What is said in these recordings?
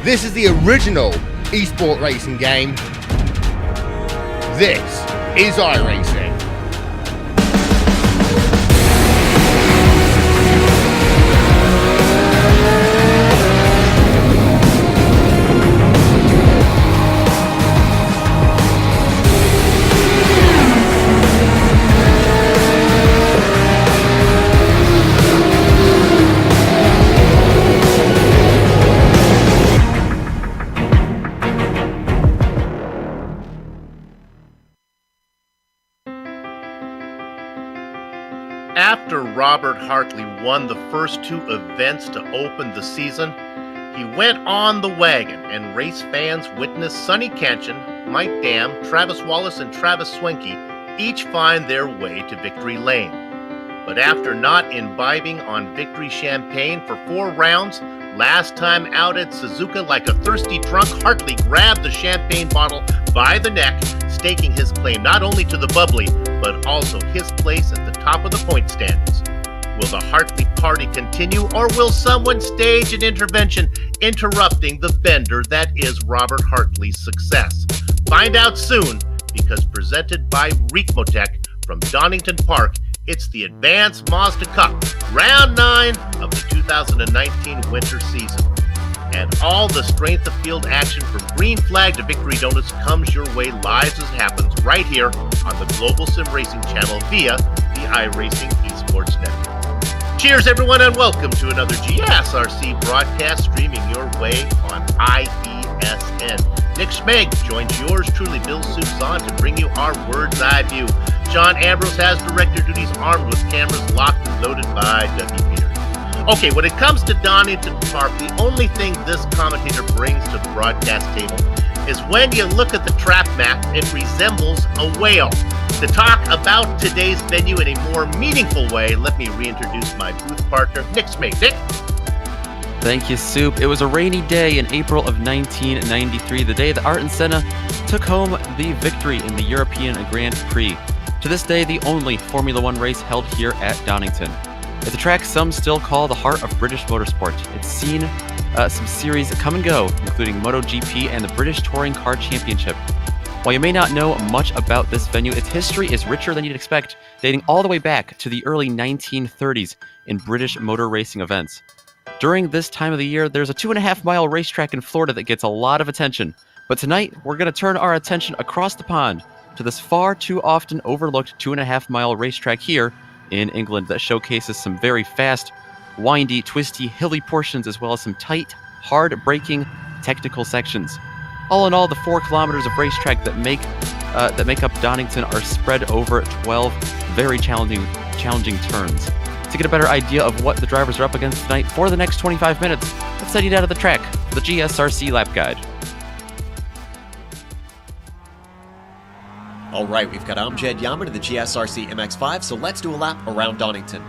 This is the original esport racing game. This is iRacing. After Robert Hartley won the first two events to open the season, he went on the wagon and race fans witnessed Sonny Kanchan, Mike Dam, Travis Wallace, and Travis Swenke each find their way to victory lane. But after not imbibing on victory champagne for 4 rounds, last time out at Suzuka like a thirsty drunk, Hartley grabbed the champagne bottle by the neck, staking his claim not only to the bubbly, but also his place at the top of the point standings. Will the Hartley party continue, or will someone stage an intervention interrupting the bender that is Robert Hartley's success? Find out soon, because presented by Ricmotech from Donington Park, it's the Advanced Mazda Cup, Round 9 of the 2019 winter season. And all the strength of field action from green flag to victory donuts comes your way live as it happens right here on the Global Sim Racing channel via the iRacing Esports Network. Cheers, everyone, and welcome to another GSRC broadcast streaming your way on IESN. Nick Schmeg joins yours truly, Bill Soupzon, to bring you our Word's Eye view. John Ambrose has director duties, armed with cameras locked and loaded by W. Peters. Okay, when it comes to Donington Park, the only thing this commentator brings to the broadcast table is when you look at the track map, it resembles a whale. To talk about today's venue in a more meaningful way, let me reintroduce my booth partner, Nick Schmeg. Nick? Thank you, Soup. It was a rainy day in April of 1993, the day that Ayrton Senna took home the victory in the European Grand Prix. To this day, the only Formula One race held here at Donington. It's a track some still call the heart of British motorsport. It's seen some series come and go, including MotoGP and the British Touring Car Championship. While you may not know much about this venue, its history is richer than you'd expect, dating all the way back to the early 1930s in British motor racing events. During this time of the year, there's a 2.5-mile racetrack in Florida that gets a lot of attention. But tonight, we're going to turn our attention across the pond to this far too often overlooked 2.5-mile racetrack here in England that showcases some very fast, windy, twisty, hilly portions, as well as some tight, hard-braking technical sections. All in all, the 4 kilometers of racetrack that make up Donington are spread over 12 very challenging turns. To get a better idea of what the drivers are up against tonight for the next 25 minutes, let's head out of the track, the GSRC Lap Guide. All right, we've got Amjad Yammer to the GSRC MX-5, so let's do a lap around Donington.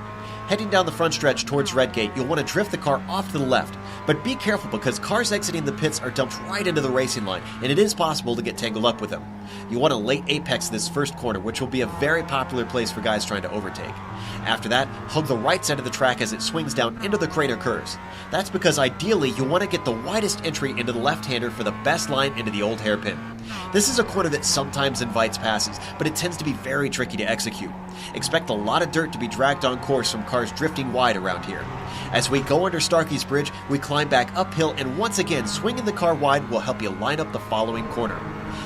Heading down the front stretch towards Redgate, you'll want to drift the car off to the left, but be careful because cars exiting the pits are dumped right into the racing line, and it is possible to get tangled up with them. You want a late apex this first corner, which will be a very popular place for guys trying to overtake. After that, hug the right side of the track as it swings down into the crater curves. That's because ideally you want to get the widest entry into the left-hander for the best line into the old hairpin. This is a corner that sometimes invites passes, but it tends to be very tricky to execute. Expect a lot of dirt to be dragged on course from cars drifting wide around here. As we go under Starkey's Bridge, we climb back uphill, and once again, swinging the car wide will help you line up the following corner.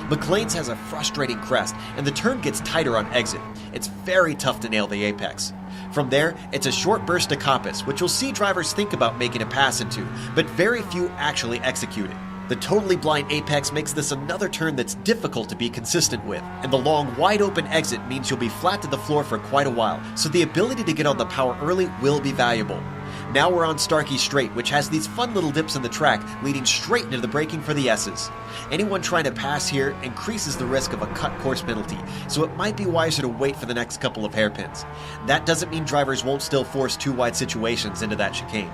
McLean's has a frustrating crest, and the turn gets tighter on exit. It's very tough to nail the apex. From there, it's a short burst to Coppice, which you'll see drivers think about making a pass into, but very few actually execute it. The totally blind apex makes this another turn that's difficult to be consistent with, and the long, wide-open exit means you'll be flat to the floor for quite a while, so the ability to get on the power early will be valuable. Now we're on Starkey Straight, which has these fun little dips in the track, leading straight into the braking for the S's. Anyone trying to pass here increases the risk of a cut course penalty, so it might be wiser to wait for the next couple of hairpins. That doesn't mean drivers won't still force too wide situations into that chicane.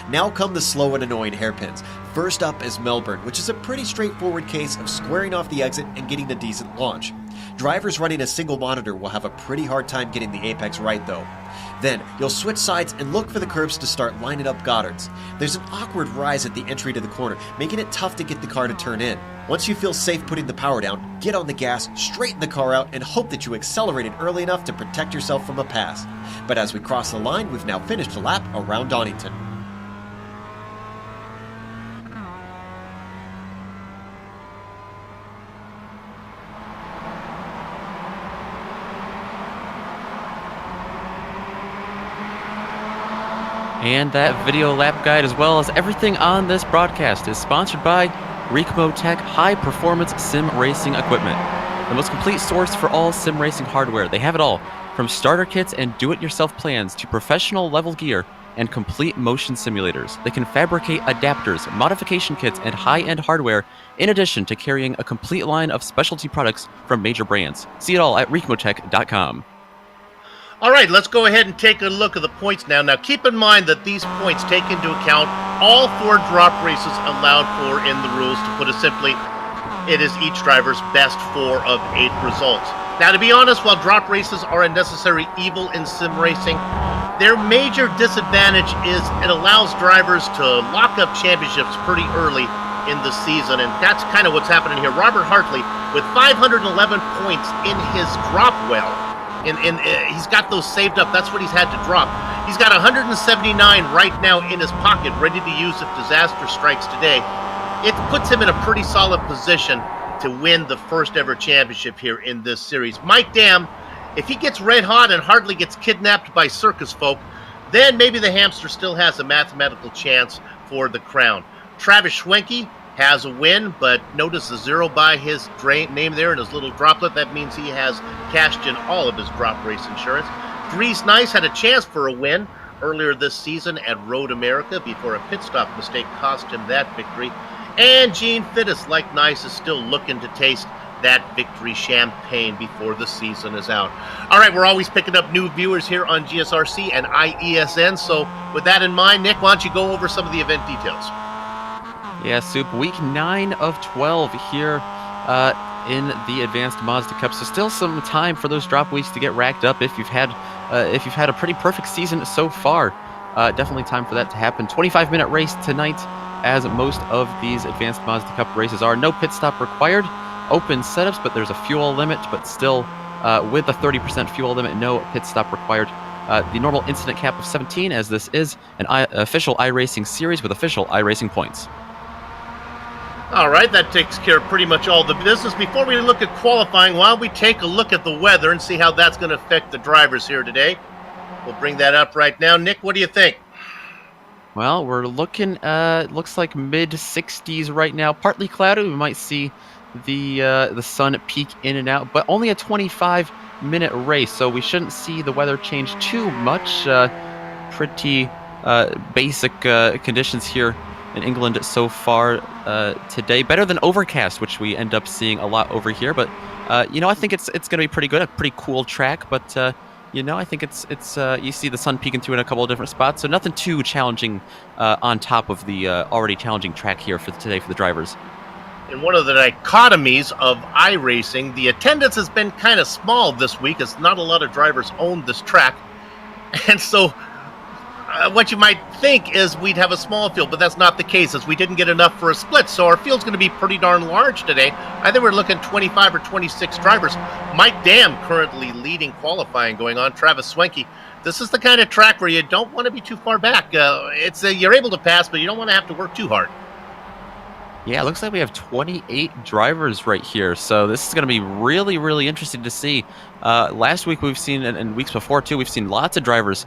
Now come the slow and annoying hairpins. First up is Melbourne, which is a pretty straightforward case of squaring off the exit and getting a decent launch. Drivers running a single monitor will have a pretty hard time getting the apex right though. Then, you'll switch sides and look for the curbs to start lining up Goddards. There's an awkward rise at the entry to the corner, making it tough to get the car to turn in. Once you feel safe putting the power down, get on the gas, straighten the car out, and hope that you accelerated early enough to protect yourself from a pass. But as we cross the line, we've now finished a lap around Donington. And that video lap guide, as well as everything on this broadcast, is sponsored by Recmo Tech High Performance Sim Racing Equipment, the most complete source for all sim racing hardware. They have it all, from starter kits and do-it-yourself plans to professional level gear and complete motion simulators. They can fabricate adapters, modification kits, and high-end hardware, in addition to carrying a complete line of specialty products from major brands. See it all at recmotech.com. All right, let's go ahead and take a look at the points now. Now, keep in mind that these points take into account all 4 drop races allowed for in the rules. To put it simply, it is each driver's best 4 of 8 results. Now, to be honest, while drop races are a necessary evil in sim racing, their major disadvantage is it allows drivers to lock up championships pretty early in the season, and that's kind of what's happening here. Robert Hartley, with 511 points in his drop well, he's got those saved up. That's what he's had to drop. He's got 179 right now in his pocket, ready to use if disaster strikes today. It puts him in a pretty solid position to win the first ever championship here in this series. Mike Dam, if he gets red hot and Hartley gets kidnapped by circus folk, then maybe the hamster still has a mathematical chance for the crown. Travis Schwenke has a win, but notice the 0 by his name there in his little droplet. That means he has cashed in all of his drop race insurance. Dries Nice had a chance for a win earlier this season at Road America before a pit stop mistake cost him that victory. And Gene Fittis, like Nice, is still looking to taste that victory champagne before the season is out. All right, we're always picking up new viewers here on GSRC and IESN. So with that in mind, Nick, why don't you go over some of the event details? Yeah, Soup, week 9 of 12 here in the Advanced Mazda Cup. So still some time for those drop weeks to get racked up if you've had a pretty perfect season so far. Definitely time for that to happen. 25-minute race tonight, as most of these Advanced Mazda Cup races are. No pit stop required. Open setups, but there's a fuel limit, but still with a 30% fuel limit, no pit stop required. The normal incident cap of 17, as this is an official iRacing series with official iRacing points. All right, that takes care of pretty much all the business. Before we look at qualifying, why don't we take a look at the weather and see how that's going to affect the drivers here today? We'll bring that up right now. Nick, what do you think? Well, we're looking, looks like mid-60s right now. Partly cloudy. We might see the sun peek in and out, but only a 25-minute race, so we shouldn't see the weather change too much. Pretty basic conditions here in England so far today. Better than overcast, which we end up seeing a lot over here. But I think it's going to be pretty good. A pretty cool track. But I think it's you see the sun peeking through in a couple of different spots. So nothing too challenging on top of the already challenging track here for today for the drivers. In one of the dichotomies of iRacing, the attendance has been kind of small this week, as not a lot of drivers own this track, and so. What you might think is we'd have a small field, but that's not the case, as we didn't get enough for a split. So our field's going to be pretty darn large today. I think we're looking 25 or 26 drivers. Mike Dam currently leading qualifying going on. Travis Schwenke. This is the kind of track where you don't want to be too far back. You're able to pass, but you don't want to have to work too hard. Yeah, it looks like we have 28 drivers right here, so this is going to be really, really interesting to see. Last week we've seen, and weeks before too, we've seen lots of drivers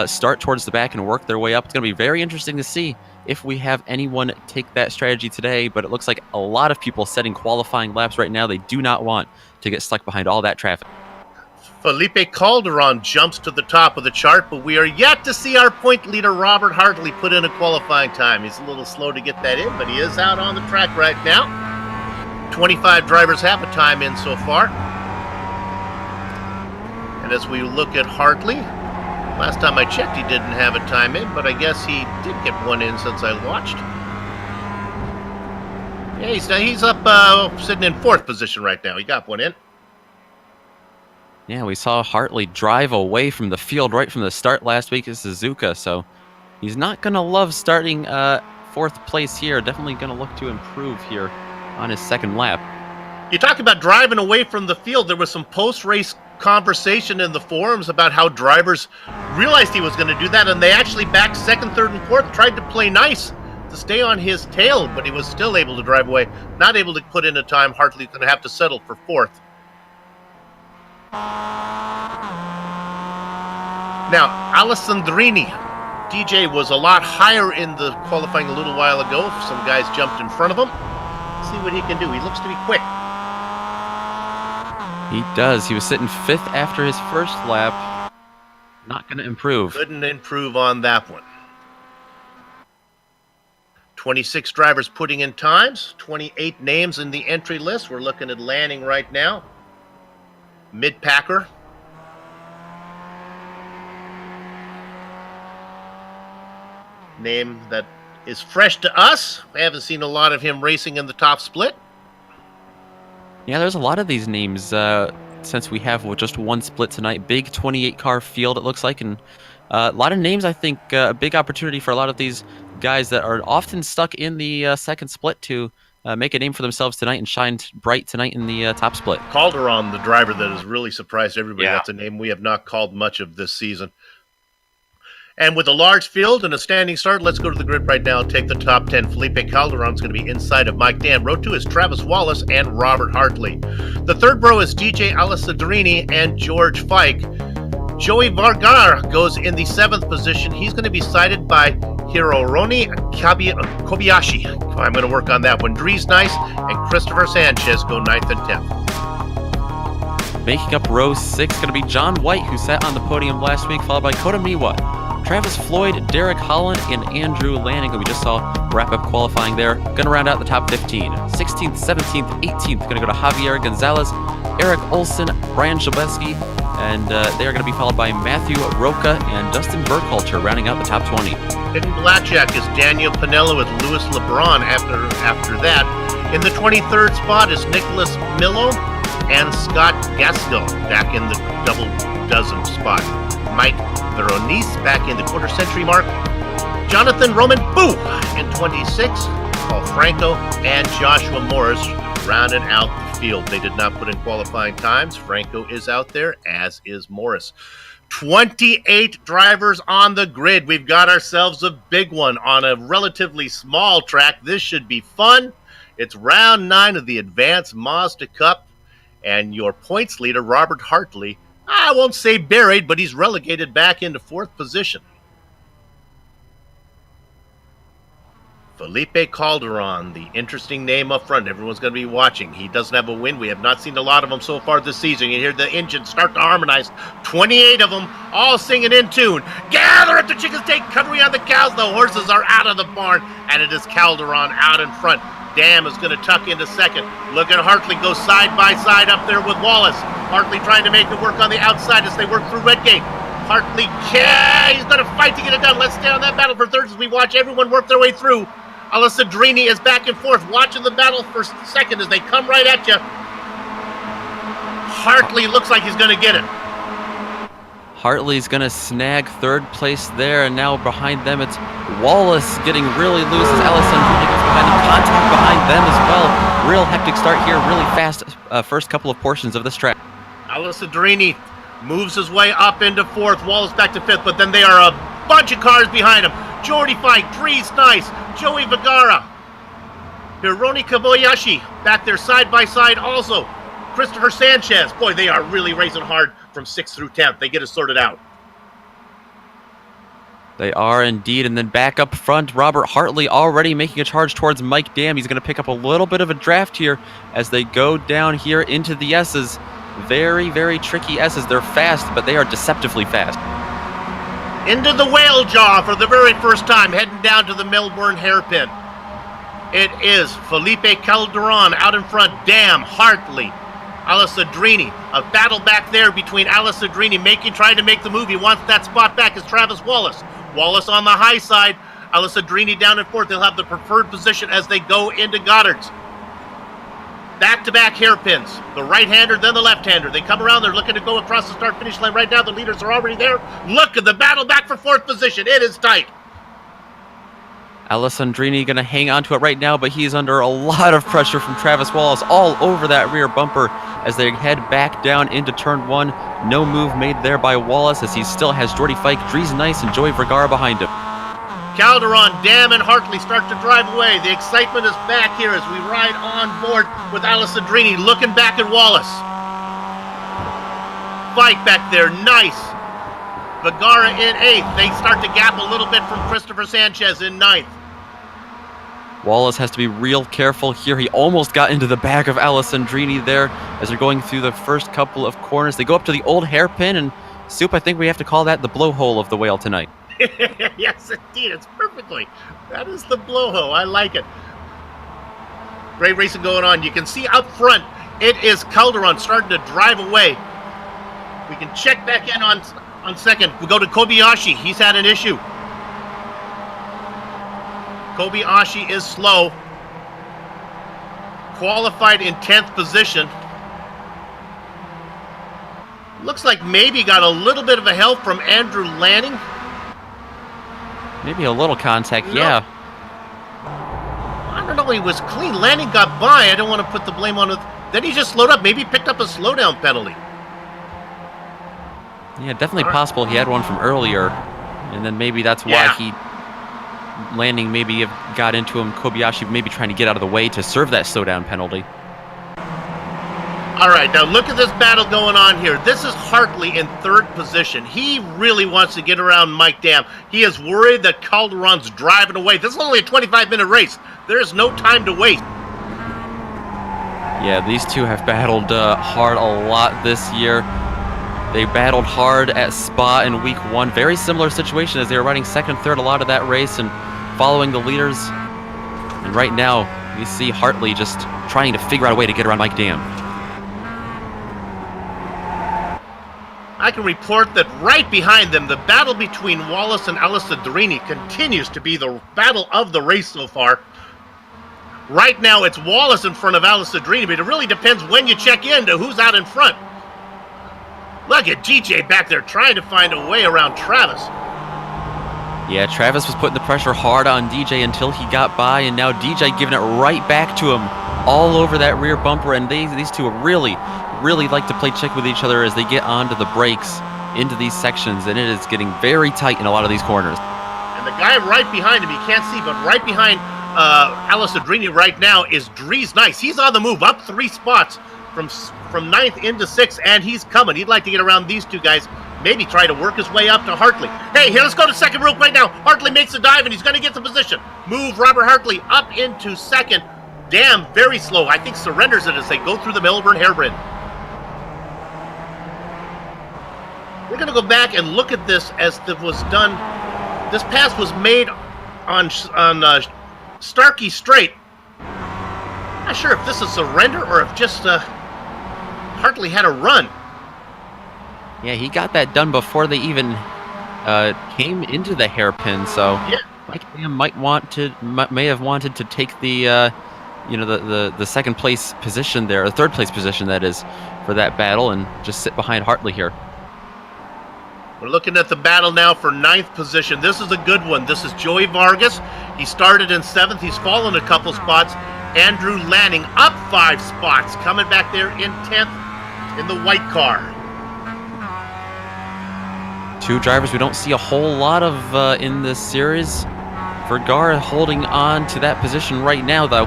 start towards the back and work their way up. It's going to be very interesting to see if we have anyone take that strategy today, but it looks like a lot of people setting qualifying laps right now. They do not want to get stuck behind all that traffic. Felipe Calderon jumps to the top of the chart, but we are yet to see our point leader, Robert Hartley, put in a qualifying time. He's a little slow to get that in, but he is out on the track right now. 25 drivers have a time in so far. And as we look at Hartley, last time I checked, he didn't have a time in, but I guess he did get one in since I watched. Yeah, he's up sitting in fourth position right now. He got one in. Yeah, we saw Hartley drive away from the field right from the start last week at Suzuka, so he's not going to love starting fourth place here. Definitely going to look to improve here on his second lap. You talk about driving away from the field. There was some post-race conversation in the forums about how drivers realized he was going to do that, and they actually backed second, third, and fourth, tried to play nice to stay on his tail, but he was still able to drive away. Not able to put in a time. Hartley's going to have to settle for fourth. Now, Alessandrini. DJ was a lot higher in the qualifying a little while ago. Some guys jumped in front of him. Let's see what he can do. He looks to be quick. He does. He was sitting fifth after his first lap. Not going to improve. Couldn't improve on that one. 26 drivers putting in times. 28 names in the entry list. We're looking at Lanning right now. Mid-packer. Name that is fresh to us. We haven't seen a lot of him racing in the top split. Yeah, there's a lot of these names since we have just one split tonight. Big 28-car field, it looks like, and a lot of names, I think, a big opportunity for a lot of these guys that are often stuck in the second split to make a name for themselves tonight and shine bright tonight in the top split. Calderon, the driver that has really surprised everybody. Yeah. That's a name we have not called much of this season. And with a large field and a standing start, let's go to the grid right now and take the top 10. Felipe Calderon's going to be inside of Mike Dam. Row 2 is Travis Wallace and Robert Hartley. The third row is DJ Alessandrini and George Fike. Joey Vergara goes in the 7th position. He's going to be sided by Hiroroni Kobayashi. I'm going to work on that one. Dries Nice and Christopher Sanchez go 9th and 10th. Making up row 6, going to be John White, who sat on the podium last week, followed by Kota Miwa, Travis Floyd, Derek Holland, and Andrew Lanning, who we just saw wrap up qualifying there. Going to round out the top 15. 16th, 17th, 18th, going to go to Javier Gonzalez, Eric Olson, Brian Shabesky, and they are going to be followed by Matthew Roca and Dustin Burkhalter, rounding out the top 20. Hidden Blackjack is Daniel Pinella with Louis LeBron after that. In the 23rd spot is Nicholas Millo and Scott Gaskell back in the double dozen spot. Mike Veronese back in the quarter century mark. Jonathan Roman Boo in 26. Paul Franco and Joshua Morris rounding out the field. They did not put in qualifying times. Franco is out there, as is Morris. 28 drivers on the grid. We've got ourselves a big one on a relatively small track. This should be fun. It's round 9 of the Advanced Mazda Cup. And your points leader, Robert Hartley, I won't say buried, but he's relegated back into 4th position. Felipe Calderon, the interesting name up front. Everyone's going to be watching. He doesn't have a win. We have not seen a lot of them so far this season. You hear the engine start to harmonize. 28 of them, all singing in tune. Gather at the chickens, take covering on the cows. The horses are out of the barn, and it is Calderon out in front. Dam is going to tuck into second. Look at Hartley go side by side up there with Wallace. Hartley trying to make it work on the outside as they work through Redgate. Hartley, he's going to fight to get it done. Let's stay on that battle for third as we watch everyone work their way through. Alessandrini is back and forth, watching the battle for second as they come right at you. Hartley looks like he's going to get it. Hartley's going to snag third place there, and now behind them it's Wallace getting really loose as Alessandrini goes behind him. Contact behind them as well. Real hectic start here, really fast first couple of portions of this track. Alessandrini moves his way up into 4th, Wallace back to 5th, but then they are a bunch of cars behind him. Jordy Fike, Dries Nice, Joey Vergara, Hironi Kobayashi back there side by side also. Christopher Sanchez. Boy, they are really racing hard from 6th through 10th. They get it sorted out. They are indeed. And then back up front, Robert Hartley already making a charge towards Mike Dam. He's going to pick up a little bit of a draft here as they go down here into the S's. Very, very tricky S's. They're fast, but they are deceptively fast. Into the whale jaw for the very first time, heading down to the Melbourne hairpin. It is Felipe Calderon out in front. Dam, Hartley, Alessandrini. A battle back there between Alessandrini trying to make the move. He wants that spot back. Is Travis Wallace. Wallace on the high side. Alessandrini down in 4th. They'll have the preferred position as they go into Goddard's. back-to-back hairpins. The right-hander, then the left-hander. They come around. They're looking to go across the start-finish line right now. The leaders are already there. Look at the battle back for fourth position. It is tight. Alessandrini going to hang on to it right now, but he's under a lot of pressure from Travis Wallace all over that rear bumper as they head back down into turn one. No move made there by Wallace as he still has Jordy Fike, Dries Nice, and Joey Vergara behind him. Calderon, Dam, and Hartley start to drive away. The excitement is back here as we ride on board with Alessandrini looking back at Wallace. Fike back there, Nice. Vergara in 8th. They start to gap a little bit from Christopher Sanchez in 9th. Wallace has to be real careful here. He almost got into the back of Alessandrini there as they're going through the first couple of corners. They go up to the old hairpin, and Soup, I think we have to call that the blowhole of the whale tonight. Yes, indeed. It's perfectly. That is the blowhole. I like it. Great racing going on. You can see up front, it is Calderon starting to drive away. We can check back in on second. We go to Kobayashi. He's had an issue. Kobayashi is slow. Qualified in 10th position. Looks like maybe got a little bit of a help from Andrew Lanning. Maybe a little contact, No. yeah. I don't know, he was clean. Lanning got by. I don't want to put the blame on it. Then he just slowed up. Maybe he picked up a slowdown penalty. Yeah, definitely possible he had one from earlier, and then maybe that's why Landing maybe got into him. Kobayashi maybe trying to get out of the way to serve that slowdown penalty. All right, now look at this battle going on here. This is Hartley in 3rd position. He really wants to get around Mike Dam. He is worried that Calderon's driving away. This is only a 25-minute race. There's no time to waste. Yeah, these two have battled hard a lot this year. They battled hard at Spa in week 1. Very similar situation as they were riding second, third a lot of that race and following the leaders. And right now, you see Hartley just trying to figure out a way to get around Mike Dam. I can report that right behind them, the battle between Wallace and Alessandrini continues to be the battle of the race so far. Right now, it's Wallace in front of Alessandrini, but it really depends when you check in to who's out in front. Look at DJ back there trying to find a way around Travis. Yeah, Travis was putting the pressure hard on DJ until he got by, and now DJ giving it right back to him all over that rear bumper, and these two really like to play chick with each other as they get onto the brakes into these sections, and it is getting very tight in a lot of these corners. And the guy right behind him, you can't see, but right behind Alessandrini right now is Dries Nice. He's on the move, up 3 spots from 9th into 6th, and he's coming. He'd like to get around these two guys, maybe try to work his way up to Hartley. Hey, here, let's go to second real quick now. Hartley makes the dive, and he's going to get the position. Move Robert Hartley up into second. Damn, very slow. I think surrenders it as they go through the Melbourne hairpin. We're going to go back and look at this as it was done. This pass was made on Starkey Straight. Not sure if this is surrender or if just Hartley had a run. Yeah, he got that done before they even came into the hairpin, so Yeah. Mike Dam may have wanted to take the the second place position there, or third place position that is, for that battle, and just sit behind Hartley here. We're looking at the battle now for 9th position. This is a good one. This is Joey Vargas. He started in 7th. He's fallen a couple spots. Andrew Lanning up 5 spots, coming back there in 10th in the white car. Two drivers we don't see a whole lot of in this series. Vergara holding on to that position right now, though.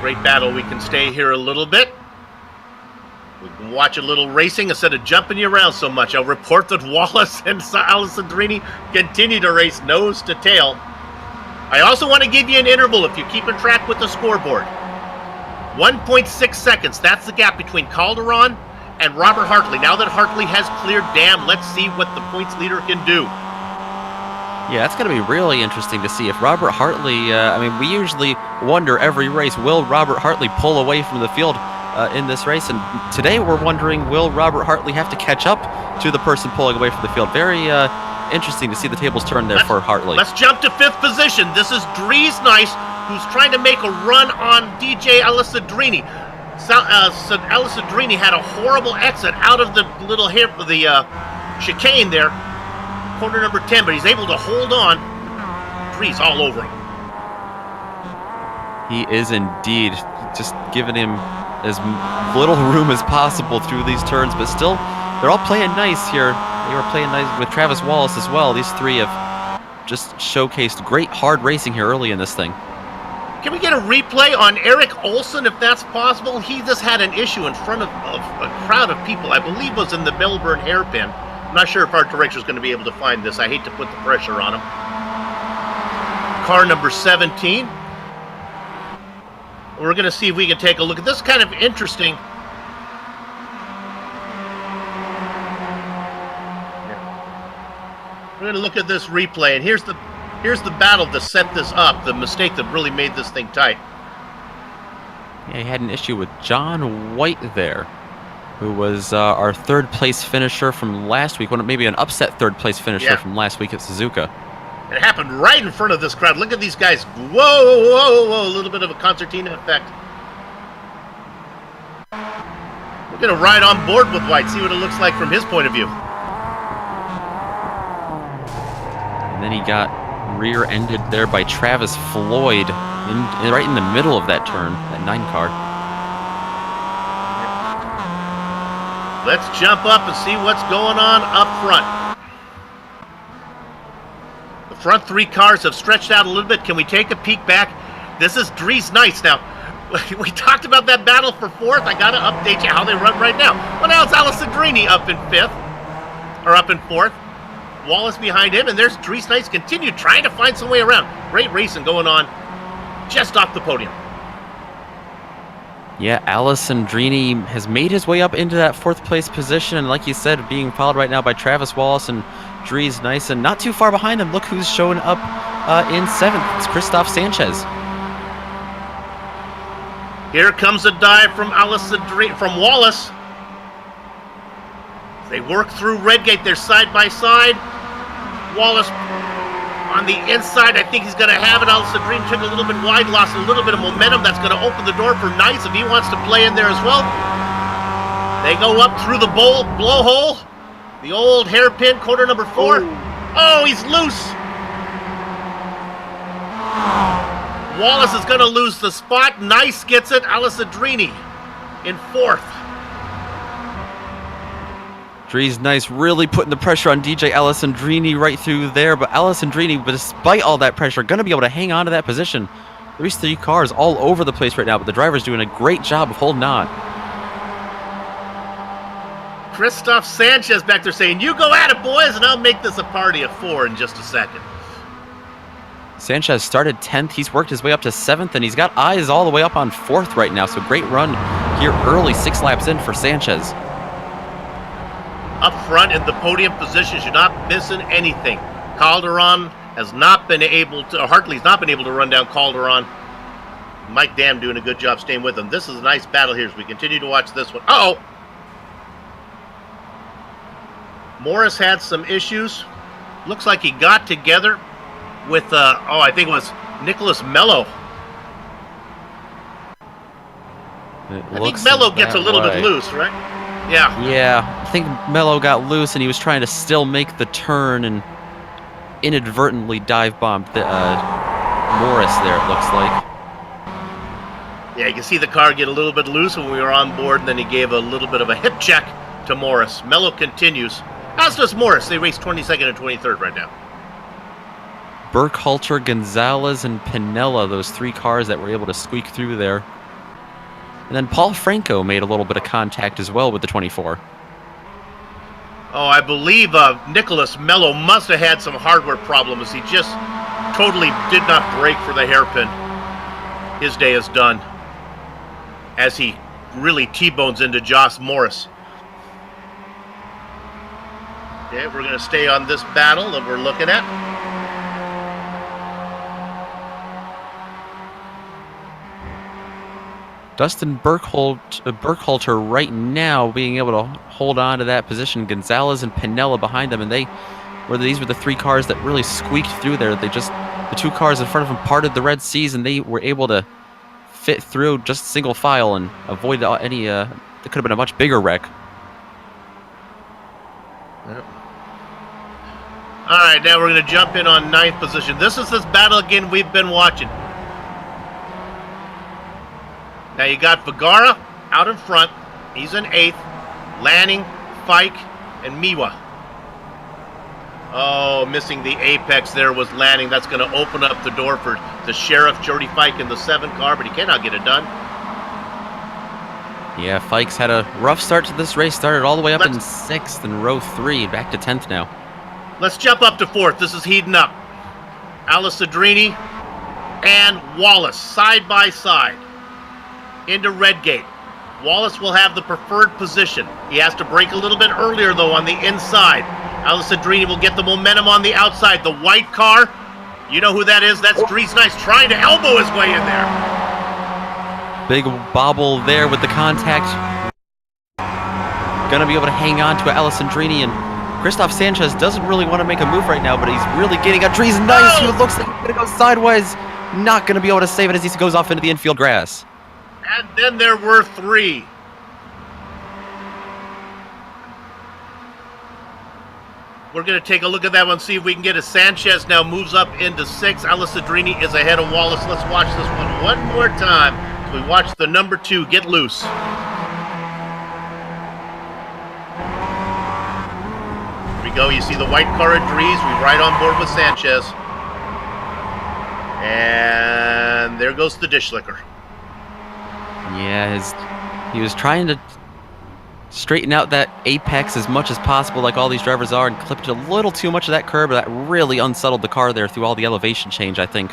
Great battle. We can stay here a little bit. We can watch a little racing instead of jumping you around so much. I'll report that Wallace and Alessandrini continue to race nose to tail. I also want to give you an interval if you're keeping track with the scoreboard. 1.6 seconds. That's the gap between Calderon and Robert Hartley. Now that Hartley has cleared Dam, let's see what the points leader can do. Yeah, that's going to be really interesting to see if Robert Hartley, we usually wonder every race, will Robert Hartley pull away from the field in this race? And today we're wondering, will Robert Hartley have to catch up to the person pulling away from the field? Very interesting to see the tables turn there for Hartley. Let's jump to 5th position. This is Dries Nice who's trying to make a run on DJ Alessandrini. Alessandrini had a horrible exit out of the little chicane there, corner number 10, but he's able to hold on. Dries all over him. He is indeed, just giving him as little room as possible through these turns, but still, they're all playing nice here. They were playing nice with Travis Wallace as well. These three have just showcased great hard racing here early in this thing. Can we get a replay on Eric Olsen, if that's possible? He just had an issue in front of a crowd of people, I believe was in the Melbourne hairpin. I'm not sure if our director is going to be able to find this. I hate to put the pressure on him. Car number 17. We're going to see if we can take a look at this. Kind of interesting. We're going to look at this replay, and here's the battle to set this up, the mistake that really made this thing tight. Yeah, he had an issue with John White there, who was our third-place finisher from last week, maybe an upset third-place finisher from last week at Suzuka. It happened right in front of this crowd. Look at these guys. Whoa, whoa, whoa. A little bit of a concertina effect. We're going to ride on board with White, see what it looks like from his point of view. And then he got rear-ended there by Travis Floyd right in the middle of that turn, that 9 car. Let's jump up and see what's going on up front. The front 3 cars have stretched out a little bit. Can we take a peek back? This is Dries Nice. Now, we talked about that battle for 4th. I got to update you how they run right now. Well, now it's Alessandrini up in 5th, or up in 4th. Wallace behind him, and there's Dries Nice continue trying to find some way around. Great racing going on just off the podium. Yeah, Alessandrini has made his way up into that 4th place position, and like you said, being followed right now by Travis Wallace and Dries Nice, and not too far behind him. Look who's showing up in 7th. It's Christoph Sanchez. Here comes a dive from Wallace. They work through Redgate. They're side by side. Wallace on the inside. I think he's going to have it. Alessandrini took a little bit wide, lost a little bit of momentum. That's going to open the door for Nice if he wants to play in there as well. They go up through the blowhole. The old hairpin, corner number 4. Oh, he's loose. Wallace is going to lose the spot. Nice gets it. Alessandrini in 4th. Dries Nice really putting the pressure on DJ Alessandrini right through there, but Alessandrini, despite all that pressure, going to be able to hang on to that position. There's 3 cars all over the place right now, but the driver's doing a great job of holding on. Christoph Sanchez back there saying, "You go at it, boys, and I'll make this a party of 4 in just a second." Sanchez started 10th. He's worked his way up to 7th, and he's got eyes all the way up on 4th right now, so great run here early, 6 laps in for Sanchez. Up front in the podium positions, you're not missing anything. Calderon has not been able to, or Hartley's not been able to run down Calderon. Mike Dam doing a good job staying with him. This is a nice battle here as we continue to watch this one. Uh-oh! Morris had some issues. Looks like he got together with, I think it was Nicholas Mello. I think Mello gets a little bit loose, right? Yeah. Yeah, I think Mello got loose and he was trying to still make the turn and inadvertently dive bombed Morris there, it looks like. Yeah, you can see the car get a little bit loose when we were on board, and then he gave a little bit of a hip check to Morris. Mello continues. As does Morris. They race 22nd and 23rd right now. Burkhalter, Gonzalez, and Pinella, those 3 cars that were able to squeak through there. And then Paul Franco made a little bit of contact as well with the 24. Oh, I believe Nicholas Mello must have had some hardware problems. He just totally did not brake for the hairpin. His day is done as he really T-bones into Josh Morris. Okay, we're going to stay on this battle that we're looking at. Dustin Burkhalter right now being able to hold on to that position. Gonzalez and Pinella behind them, and these were the 3 cars that really squeaked through there. They just The two cars in front of him parted the Red Seas, and they were able to fit through just single file and avoid any. It could have been a much bigger wreck. Yep. All right, now we're going to jump in on 9th position. This is this battle again we've been watching. Now you got Vergara out in front. He's in 8th. Lanning, Fike, and Miwa. Oh, missing the apex there was Lanning. That's going to open up the door for the Sheriff, Jody Fike, in the 7 car, but he cannot get it done. Yeah, Fike's had a rough start to this race. Started all the way up in 6th in row 3, back to 10th now. Let's jump up to 4th. This is heating up. Alisadrini and Wallace side by side into Redgate. Wallace will have the preferred position. He has to brake a little bit earlier, though, on the inside. Alisadrini will get the momentum on the outside. The white car, you know who that is? That's Dries Nice trying to elbow his way in there. Big bobble there with the contact. Gonna be able to hang on to Alessandrini, and Christoph Sanchez doesn't really want to make a move right now, but he's really getting at Dries Nice, who looks like he's gonna go sideways. Not gonna be able to save it as he goes off into the infield grass. And then there were 3. We're going to take a look at that one, see if we can get it. Sanchez now moves up into 6. Alisadrini is ahead of Wallace. Let's watch this one more time. We watch the number 2 get loose. Here we go. You see the white car at Dries. We right on board with Sanchez. And there goes the dish licker. Yeah, he was trying to straighten out that apex as much as possible, like all these drivers are, and clipped a little too much of that curb. That really unsettled the car there through all the elevation change, I think.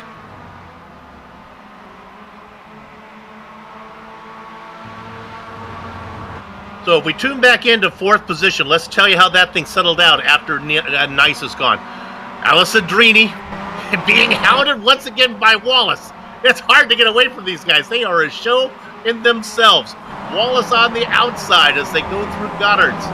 So if we tune back into 4th position, let's tell you how that thing settled out after Nice is gone. Alisadrini being hounded once again by Wallace. It's hard to get away from these guys. They are a show in themselves. Wallace on the outside as they go through Goddard's.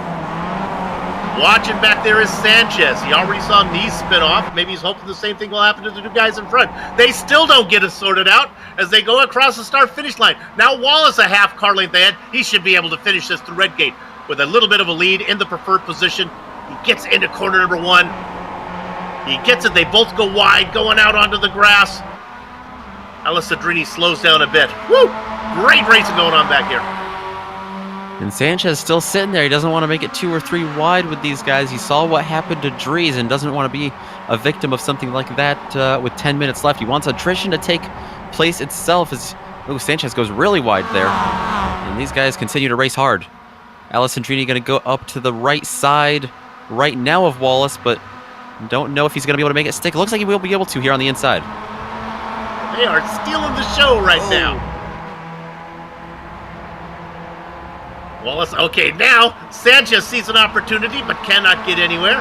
Watching back there is Sanchez. He already saw Nice spin off. Maybe he's hoping the same thing will happen to the 2 guys in front. They still don't get it sorted out as they go across the start-finish line. Now Wallace a half car length ahead. He should be able to finish this through Redgate with a little bit of a lead in the preferred position. He gets into corner number 1. He gets it. They both go wide, going out onto the grass. Alisadrini slows down a bit. Woo! Great racing going on back here. And Sanchez still sitting there. He doesn't want to make it 2 or 3 wide with these guys. He saw what happened to Dries and doesn't want to be a victim of something like that with 10 minutes left. He wants attrition to take place itself as Sanchez goes really wide there. And these guys continue to race hard. Alessandrini going to go up to the right side right now of Wallace, but don't know if he's going to be able to make it stick. It looks like he will be able to here on the inside. They are stealing the show right now. Wallace, okay, now Sanchez sees an opportunity but cannot get anywhere.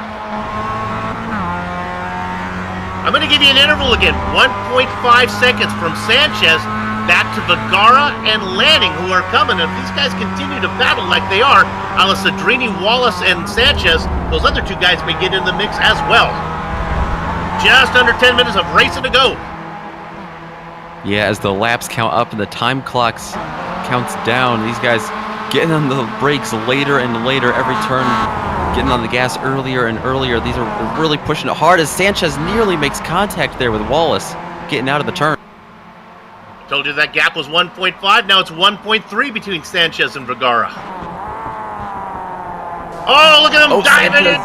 I'm going to give you an interval again. 1.5 seconds from Sanchez back to Vergara and Lanning, who are coming. And if these guys continue to battle like they are, Alisadrini, Wallace, and Sanchez, those other 2 guys may get in the mix as well. Just under 10 minutes of racing to go. Yeah, as the laps count up and the time clocks counts down, these guys getting on the brakes later and later every turn, getting on the gas earlier and earlier. These are really pushing it hard as Sanchez nearly makes contact there with Wallace, getting out of the turn. Told you that gap was 1.5. Now it's 1.3 between Sanchez and Vergara. Oh, look at him diving in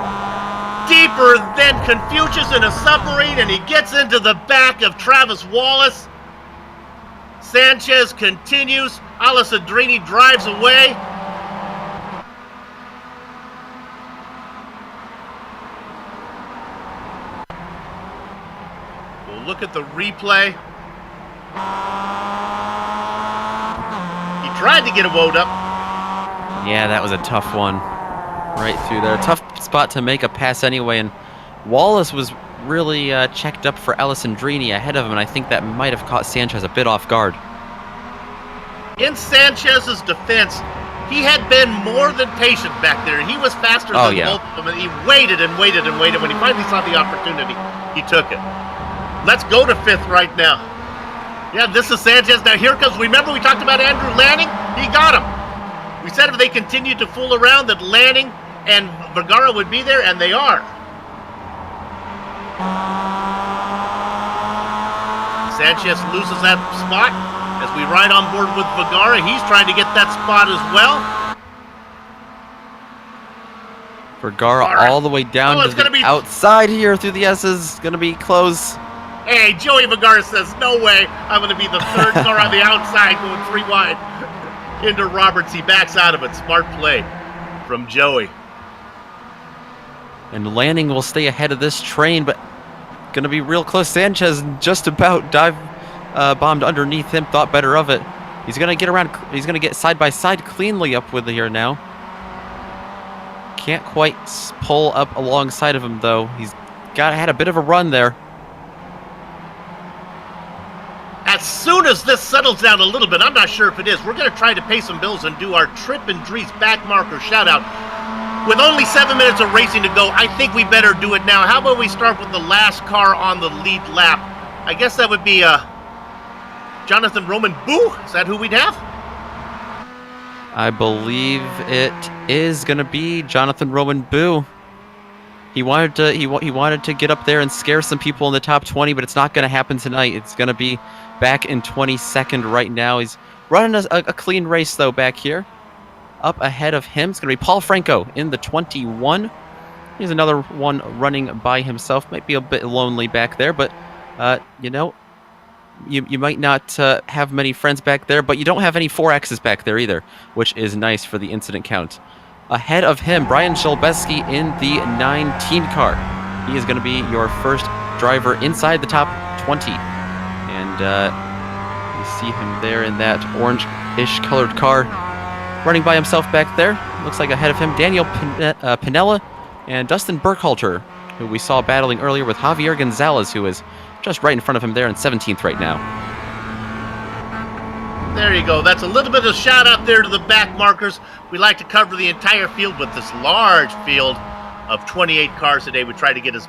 deeper than Confucius in a submarine, and he gets into the back of Travis Wallace. Sanchez continues. Alisadrini drives away. We'll look at the replay. He tried to get it wound up. Yeah, that was a tough one. Right through there. A tough spot to make a pass anyway, and Wallace was really checked up for Alessandrini ahead of him, and I think that might have caught Sanchez a bit off guard. In Sanchez's defense, he had been more than patient back there. He was faster than both of them, and he waited and waited and waited. When he finally saw the opportunity, he took it. Let's go to 5th right now. Yeah, this is Sanchez. Now here comes, remember we talked about Andrew Lanning? He got him. We said if they continued to fool around that Lanning and Vergara would be there, and they are. Sanchez loses that spot as we ride on board with Vergara. He's trying to get that spot as well. Vergara all the way down to the outside here through the S's. Going to be close. Hey, Joey Vergara says, no way. I'm going to be the 3rd car on the outside going 3 wide. Into Roberts. He backs out of it. Smart play from Joey. And Lanning will stay ahead of this train, but going to be real close. Sanchez just about bombed underneath him, thought better of it. He's going to get around. He's going to get side by side cleanly up with here now. Can't quite pull up alongside of him, though. He's had a bit of a run there. As soon as this settles down a little bit, I'm not sure if it is, we're going to try to pay some bills and do our Trip and Dries back marker shout out. With only 7 minutes of racing to go, I think we better do it now. How about we start with the last car on the lead lap? I guess that would be Jonathan Roman Boo. Is that who we'd have? I believe it is going to be Jonathan Roman Boo. He wanted to get up there and scare some people in the top 20, but it's not going to happen tonight. It's going to be back in 22nd right now. He's running a clean race, though, back here. Up ahead of him, it's going to be Paul Franco in the 21. Here's another one running by himself. Might be a bit lonely back there, but, you know, you might not have many friends back there, but you don't have any 4Xs back there either, which is nice for the incident count. Ahead of him, Brian Shelbeski in the 19 car. He is going to be your first driver inside the top 20. And you see him there in that orange-ish colored car, running by himself back there. Looks like ahead of him, Daniel Pinella and Dustin Burkhalter, who we saw battling earlier with Javier Gonzalez, who is just right in front of him there in 17th right now. There you go. That's a little bit of a shout out there to the back markers. We like to cover the entire field with this large field of 28 cars today. We try to get as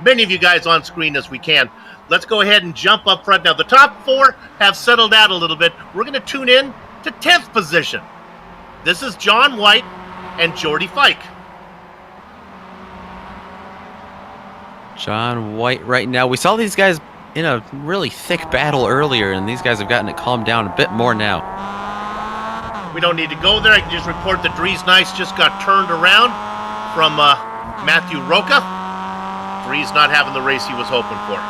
many of you guys on screen as we can. Let's go ahead and jump up front. Now, the top 4 have settled out a little bit. We're going to tune in to 10th position. This is John White and Jordy Fike. John White right now. We saw these guys in a really thick battle earlier, and these guys have gotten it calmed down a bit more now. We don't need to go there. I can just report that Dries Nice just got turned around from Matthew Roca. Dries not having the race he was hoping for.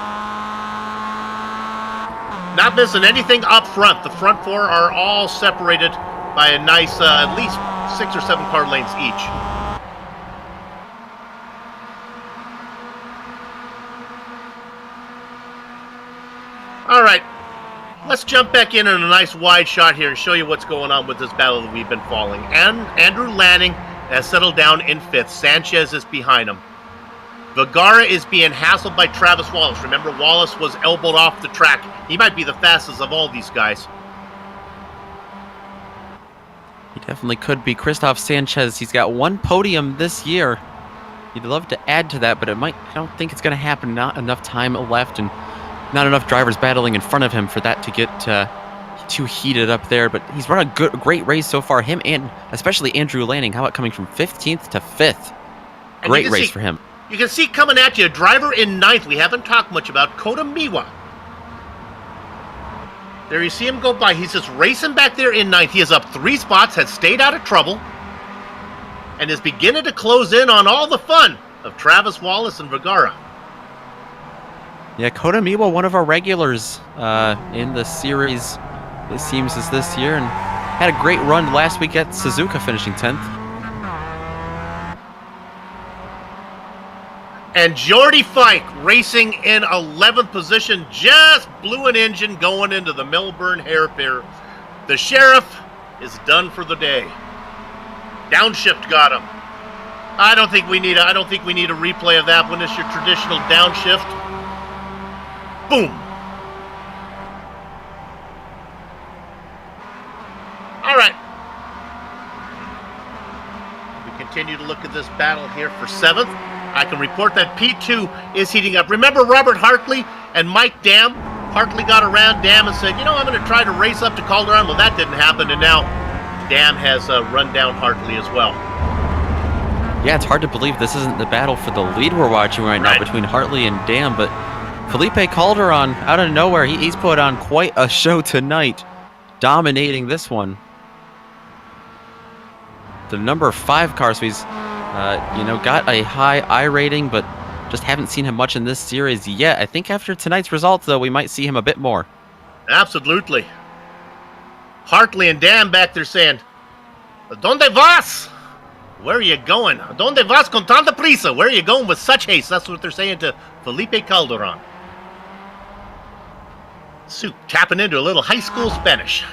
Not missing anything up front. The front 4 are all separated by a nice, at least 6 or 7 car lanes each. All right, let's jump back in on a nice wide shot here and show you what's going on with this battle that we've been following. And Andrew Lanning has settled down in 5th. Sanchez is behind him. Vergara is being hassled by Travis Wallace. Remember, Wallace was elbowed off the track. He might be the fastest of all these guys. He definitely could be. Christoph Sanchez, he's got 1 podium this year. He'd love to add to that, but I don't think it's going to happen. Not enough time left, and not enough drivers battling in front of him for that to get too heated up there. But he's run a great race so far. Him and especially Andrew Lanning. How about coming from 15th to 5th? Great race for him. You can see coming at you, a driver in 9th. We haven't talked much about Kota Miwa. There you see him go by. He's just racing back there in 9th. He is up 3 spots, has stayed out of trouble, and is beginning to close in on all the fun of Travis Wallace and Vergara. Yeah, Kota Miwa, one of our regulars in the series, it seems, as this year, and had a great run last week at Suzuka, finishing 10th. And Jordy Fike racing in 11th position, just blew an engine going into the Melbourne hairpin. The Sheriff is done for the day. Downshift got him. I don't think we need a replay of that one. It's your traditional downshift. Boom. All right. We continue to look at this battle here for 7th. I can report that P2 is heating up. Remember, Robert Hartley, And Mike Dam, Hartley got around Dam and said, I'm going to try to race up to Calderon. Well, that didn't happen, and now Dam has run down Hartley as well. Yeah, it's hard to believe this isn't the battle for the lead we're watching right now between Hartley and Dam, but Felipe Calderon, out of nowhere, he's put on quite a show tonight, dominating this one. The number 5 car, so he's, got a high I rating, but just haven't seen him much in this series yet. I think after tonight's results, though, we might see him a bit more. Absolutely. Hartley and Dam back there saying, "Donde vas? Where are you going? Donde vas con tanta prisa? Where are you going with such haste?" That's what they're saying to Felipe Calderon. Soup tapping into a little high school Spanish.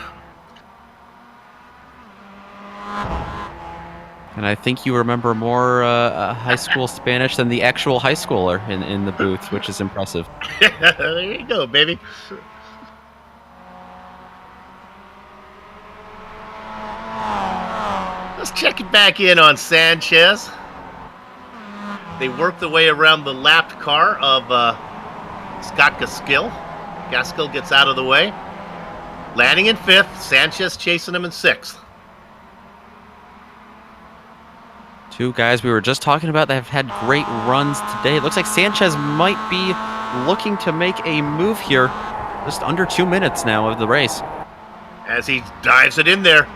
And I think you remember more high school Spanish than the actual high schooler in the booth, which is impressive. There you go, baby. Let's check it back in on Sanchez. They work their way around the lapped car of Scott Gaskill. Gaskill gets out of the way. Landing in 5th, Sanchez chasing him in 6th. Two guys we were just talking about that have had great runs today. It looks like Sanchez might be looking to make a move here. Just under 2 minutes now of the race. As he dives it in there.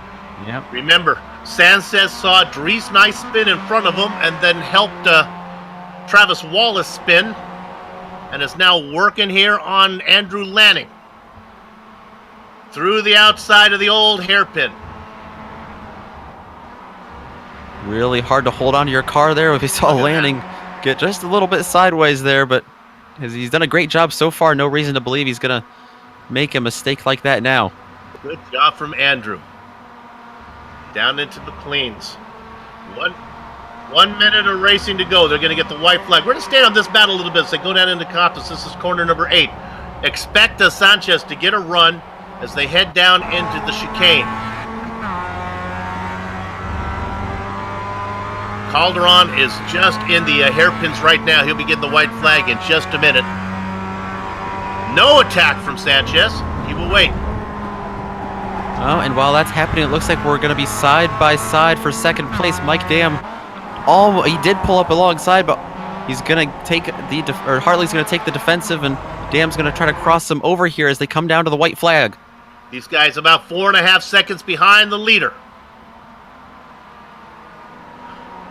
Yep. Remember, Sanchez saw Dries Nice spin in front of him and then helped Travis Wallace spin. And is now working here on Andrew Lanning. Through the outside of the old hairpin. Really hard to hold on to your car there. We saw Lanning get just a little bit sideways there, but he's done a great job so far. No reason to believe he's going to make a mistake like that now. Good job from Andrew. Down into the cleans. 1 minute of racing to go. They're going to get the white flag. We're going to stay on this battle a little bit as they go down into Coppice. This is corner number 8. Expect Sanchez to get a run as they head down into the chicane. Calderon is just in the hairpins right now. He'll be getting the white flag in just a minute. No attack from Sanchez. He will wait. Oh, and while that's happening, it looks like we're going to be side by side for second place. Mike Dam, he did pull up alongside, but he's going to take Hartley's going to take the defensive, and Dam's going to try to cross them over here as they come down to the white flag. These guys about 4.5 seconds behind the leader.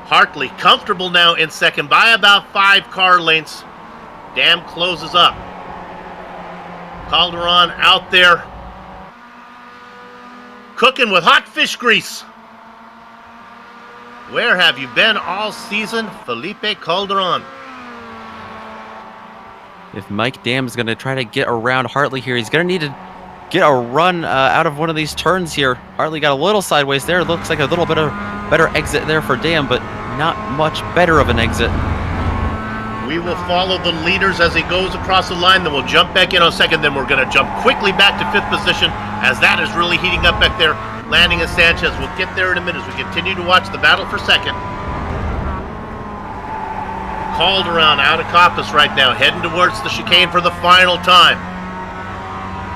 Hartley comfortable now in second by about 5 car lengths. Dam closes up. Calderon out there cooking with hot fish grease. Where have you been all season, Felipe Calderon? If Mike Dam is going to try to get around Hartley here, he's going to need to get a run out of one of these turns here. Hartley got a little sideways there. It looks like a little bit of better exit there for Dam, but not much better of an exit. We will follow the leaders as he goes across the line, then we'll jump back in on second, then we're going to jump quickly back to 5th position as that is really heating up back there. Landing and Sanchez. We'll get there in a minute as we continue to watch the battle for second. Calderon out of Coppice right now, heading towards the chicane for the final time.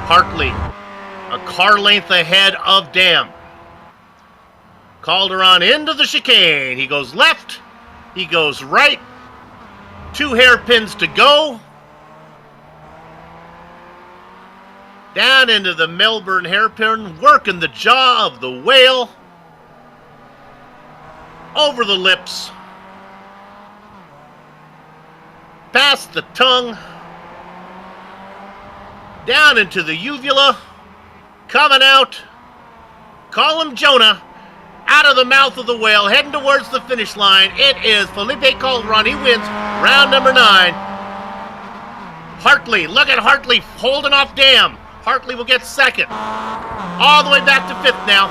Hartley, a car length ahead of Dam. Calderon into the chicane. He goes left. He goes right. 2 hairpins to go. Down into the Melbourne hairpin, working the jaw of the whale. Over the lips. Past the tongue. Down into the uvula. Coming out. Call him Jonah. Out of the mouth of the whale, heading towards the finish line. It is Felipe Calderon. He wins round number 9. Hartley, look at Hartley holding off Dam. Hartley will get second. All the way back to 5th now.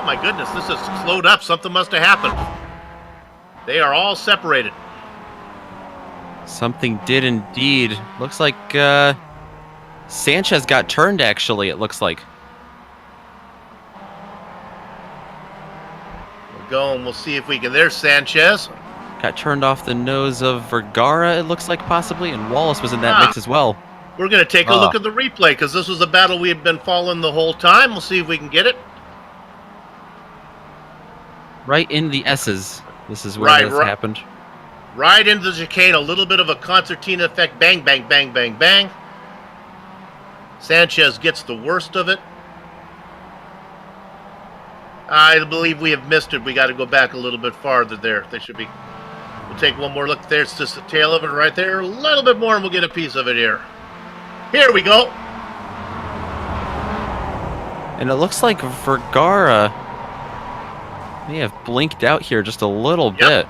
Oh my goodness, this has slowed up. Something must have happened. They are all separated. Something did indeed. Looks like Sanchez got turned, actually, it looks like. We'll go and we'll see if we can. There's Sanchez Got turned off the nose of Vergara, it looks like, possibly, and Wallace was in that mix as well. We're going to take a look at the replay because this was a battle we had been following the whole time. We'll see if we can get it. Right in the S's. This is where this happened. Right into the chicane. A little bit of a concertina effect. Bang, bang, bang, bang, bang. Sanchez gets the worst of it. I believe we have missed it. We got to go back a little bit farther there. They should be. We'll take one more look there. It's just the tail of it right there. A little bit more and we'll get a piece of it here. Here we go. And it looks like Vergara may have blinked out here just a little bit.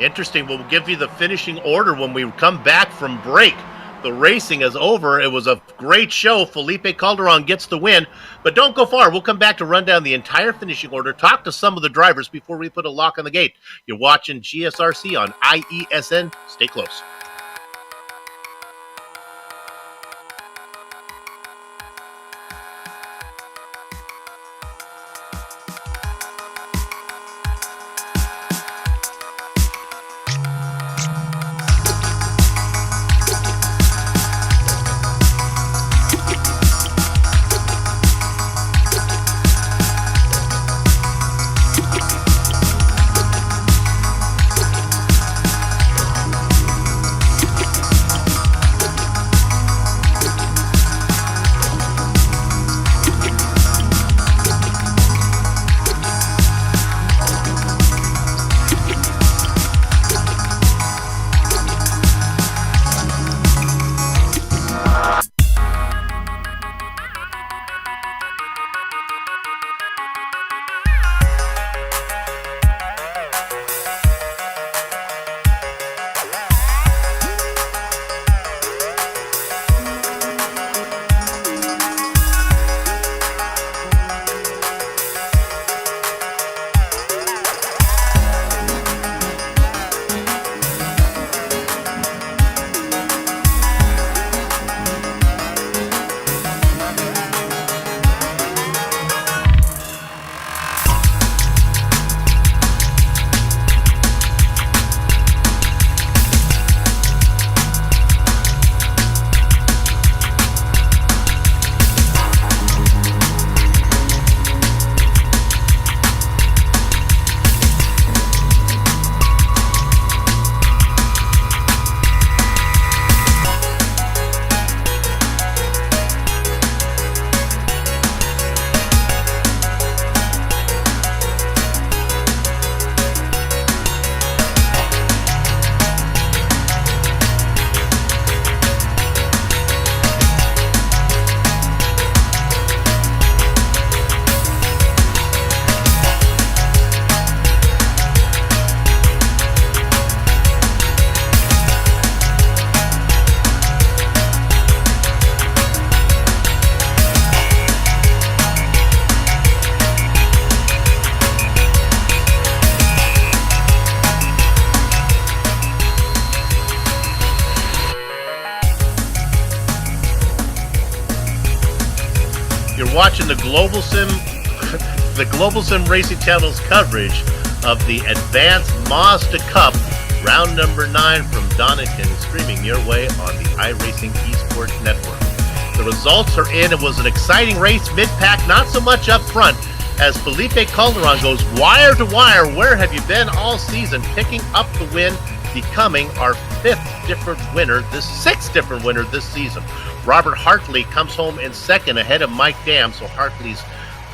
Interesting. We'll give you the finishing order when we come back from break. The racing is over. It was a great show. Felipe Calderon gets the win. But don't go far. We'll come back to run down the entire finishing order, talk to some of the drivers before we put a lock on the gate. You're watching GSRC on IESN. Stay close. Watching the Global Sim Racing Channel's coverage of the Advanced Mazda Cup, round number 9 from Donington, streaming your way on the iRacing Esports Network. The results are in. It was an exciting race, mid-pack, not so much up front, as Felipe Calderon goes wire to wire. Where have you been all season? Picking up the win, becoming our sixth different winner this season. Robert Hartley comes home in second ahead of Mike Dam, so Hartley's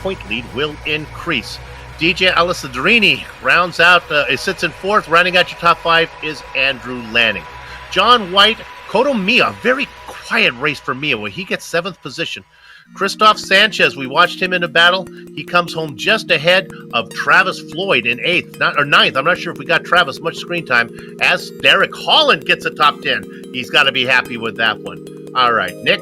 point lead will increase. DJ Alessandrini rounds out, sits in fourth. Rounding out your top 5 is Andrew Lanning. John White, Koto Mia, very quiet race for Mia where he gets 7th position. Christoph Sanchez, we watched him in a battle. He comes home just ahead of Travis Floyd in 9th. I'm not sure if we got Travis much screen time, as Derek Holland gets a top 10. He's got to be happy with that one. All right, Nick.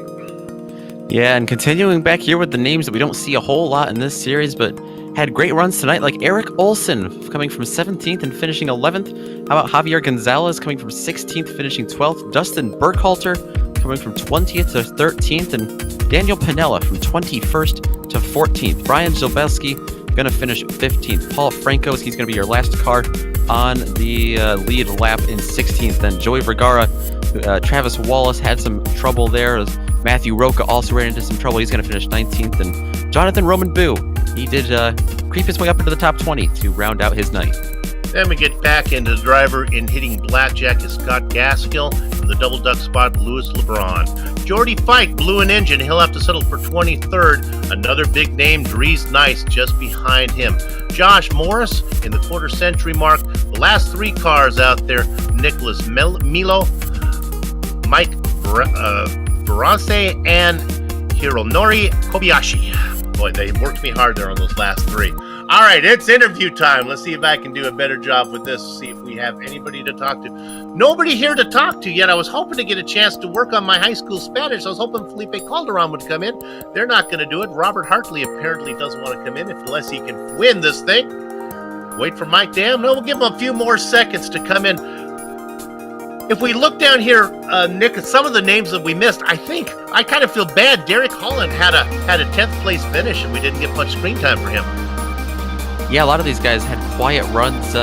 Yeah, and continuing back here with the names that we don't see a whole lot in this series, but had great runs tonight, like Eric Olson coming from 17th and finishing 11th. How about Javier Gonzalez coming from 16th, finishing 12th? Dustin Burkhalter coming from 20th to 13th, and Daniel Pinella from 21st to 14th. Brian Zilbelski going to finish 15th. Paul Francos, he's going to be your last car, on the lead lap in 16th. Then Joey Vergara, Travis Wallace had some trouble there. Matthew Roca also ran into some trouble. He's going to finish 19th. And Jonathan Roman Boo, he did creep his way up into the top 20 to round out his night. Then we get back into the driver in hitting blackjack is Scott Gaskill. From the double duck spot, Louis LeBron. Jordy Fike blew an engine. He'll have to settle for 23rd. Another big name, Dries Nice, just behind him. Josh Morris in the quarter century mark. The last three cars out there, Nicholas Milo, Mike Ferrance, and Hironori Kobayashi. Boy, they worked me hard there on those last three. All right, it's interview time. Let's see if I can do a better job with this, see if we have anybody to talk to. Nobody here to talk to yet. I was hoping to get a chance to work on my high school Spanish. I was hoping Felipe Calderon would come in. They're not going to do it. Robert Hartley apparently doesn't want to come in unless he can win this thing. Wait for Mike Dam. No, we'll give him a few more seconds to come in. If we look down here, Nick, at some of the names that we missed, I kind of feel bad. Derek Holland had a 10th place finish, and we didn't get much screen time for him. Yeah, a lot of these guys had quiet runs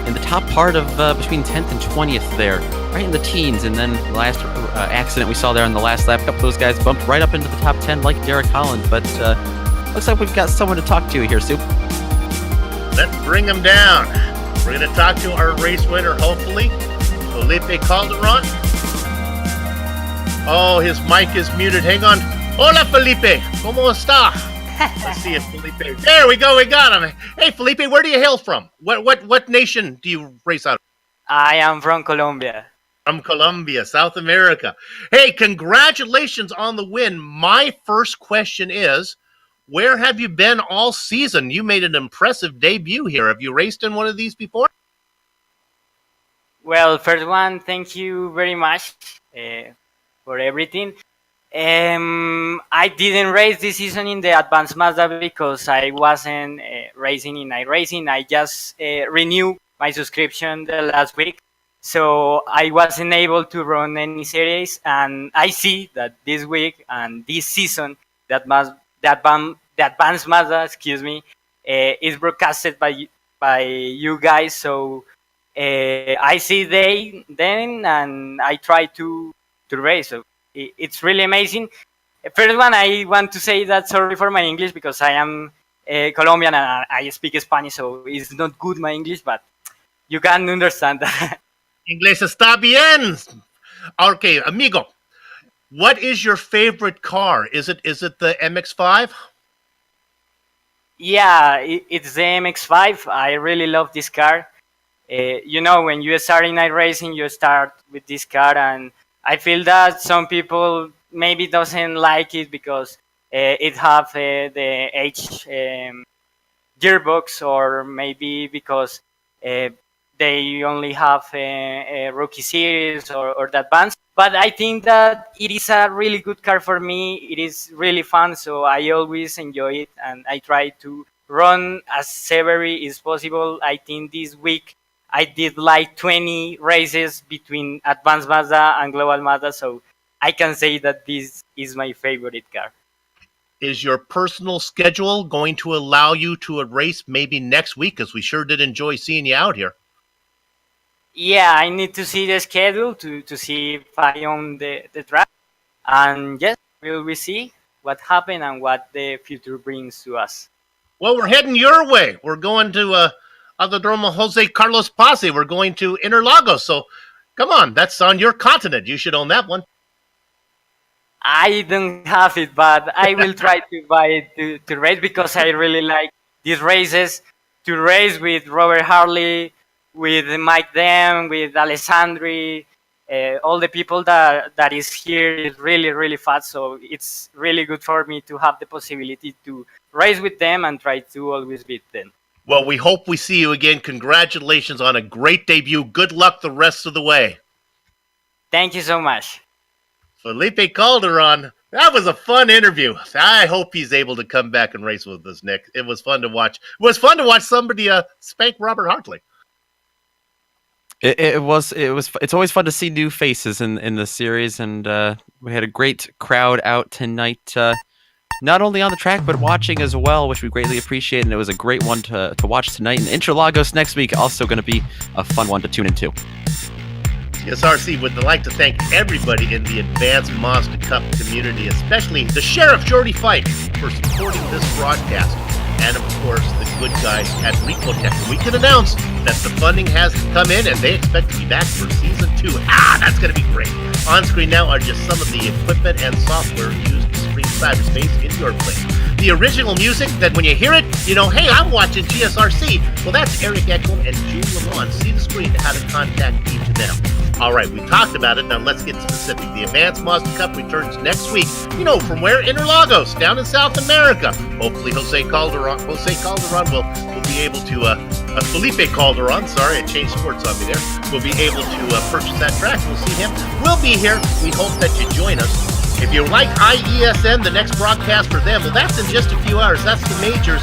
in the top part of between 10th and 20th there, right in the teens. And then the last accident we saw there on the last lap, a couple of those guys bumped right up into the top 10 like Derek Holland. But looks like we've got someone to talk to here, Soup. Let's bring him down. We're going to talk to our race winner, hopefully, Felipe Calderon. Oh, his mic is muted. Hang on. Hola, Felipe. ¿Cómo está? Let's see if Felipe... There we go. We got him. Hey, Felipe, where do you hail from? What nation do you race out of? I am from Colombia. From Colombia, South America. Hey, congratulations on the win. My first question is, where have you been all season? You made an impressive debut here. Have you raced in one of these before? Well, first one, thank you very much for everything. I didn't race this season in the Advanced Mazda because I wasn't racing in iRacing. I just renewed my subscription the last week, so I wasn't able to run any series. And I see that this week and this season, the Advanced Mazda, is broadcasted by you guys. So I see then and I try to race. So it's really amazing. First one, I want to say that sorry for my English because I am Colombian and I speak Spanish, so it's not good my English, but you can understand that. Inglés está bien. Okay, amigo, what is your favorite car? Is it the MX-5? Yeah, it's the MX-5. I really love this car. When you start in iRacing, you start with this car, and I feel that some people maybe doesn't like it because it have the H gearbox, or maybe because they only have a rookie series or the advanced. But I think that it is a really good car for me. It is really fun, so I always enjoy it, and I try to run as severely as possible. I think this week I did like 20 races between Advanced Mazda and Global Mazda, so I can say that this is my favorite car. Is your personal schedule going to allow you to race maybe next week? Because we sure did enjoy seeing you out here. Yeah, I need to see the schedule to see if I own the track. And yes, we see what happened and what the future brings to us. Well, we're heading your way. We're going to Autodromo Jose Carlos Paz. We're going to Interlagos. So come on, that's on your continent. You should own that one. I don't have it, but I will try to buy it to race because I really like these races. To race with Robert Hartley, with Mike Dam, with Alessandri, all the people that is here is really, really fast. So it's really good for me to have the possibility to race with them and try to always beat them. Well, we hope we see you again. Congratulations on a great debut. Good luck the rest of the way. Thank you so much. Felipe Calderon, that was a fun interview. I hope he's able to come back and race with us, Nick. It was fun to watch. It was fun to watch somebody spank Robert Hartley. It's always fun to see new faces in the series, and we had a great crowd out tonight. not only on the track, but watching as well, which we greatly appreciate. And it was a great one to watch tonight. And Interlagos next week, also going to be a fun one to tune into. GSRC would like to thank everybody in the Advanced Mazda Cup community, especially the Sheriff Jordy Fight, for supporting this broadcast. And of course, the good guys at Recotech. We can announce that the funding has come in and they expect to be back for season 2. That's going to be great. On screen now are just some of the equipment and software used to stream cyberspace in your place. The original music that when you hear it, you know, hey, I'm watching GSRC. Well, that's Eric Ecklund and June Lamont. See the screen how to contact each of them. All right, we talked about it. Now let's get specific. The Advanced Mazda Cup returns next week. You know, from where? Interlagos, down in South America. Hopefully Jose Calderon will be able to, Felipe Calderon, sorry, I changed sports on me there, will be able to purchase that track. We'll see him. We'll be here. We hope that you join us. If you like IESN, the next broadcast for them, well, that's in just a few hours. That's the majors.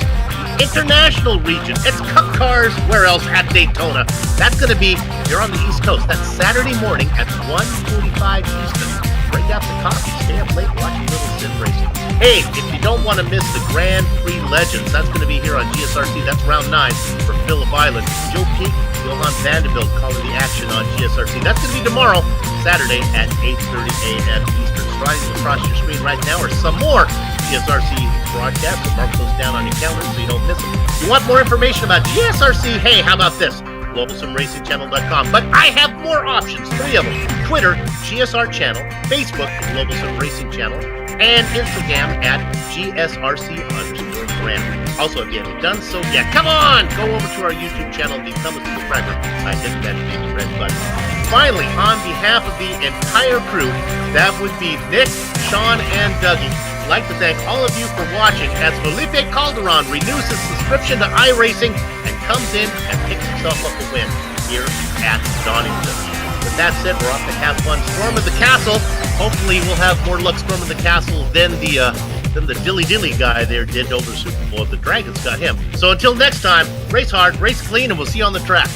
International region. It's Cup Cars. Where else? At Daytona. That's going to be, you're on the East Coast. That's Saturday morning at 1:45 Eastern. Bring out the coffee. Stay up late watching Little Sim Racing. Hey, if you don't want to miss the Grand Prix Legends, that's going to be here on GSRC. That's round 9 for Phillip Island. Joe Peak, Johan Vanderbilt calling the action on GSRC. That's going to be tomorrow, Saturday at 8:30 a.m. Eastern. Sliding across your screen right now are some more GSRC broadcasts. So mark those down on your calendar so you don't miss them. If you want more information about GSRC, hey, how about this? GlobalSimRacingChannel.com. But I have more options, 3 of them. Twitter, GSR Channel, Facebook, Global Sim Racing Channel, and Instagram at GSRC_brand. Also, if you haven't done so yet, come on! Go over to our YouTube channel, become a subscriber. I hit that big red button. Finally, on behalf of the entire crew, that would be Nick, Sean, and Dougie. I'd like to thank all of you for watching as Felipe Calderon renews his subscription to iRacing and comes in and picks himself up a win here at Donington. With that said, we're off to have fun. Storm of the Castle. Hopefully we'll have more luck storming the castle than the dilly-dilly guy there did over Super Bowl. The Dragons got him. So until next time, race hard, race clean, and we'll see you on the track.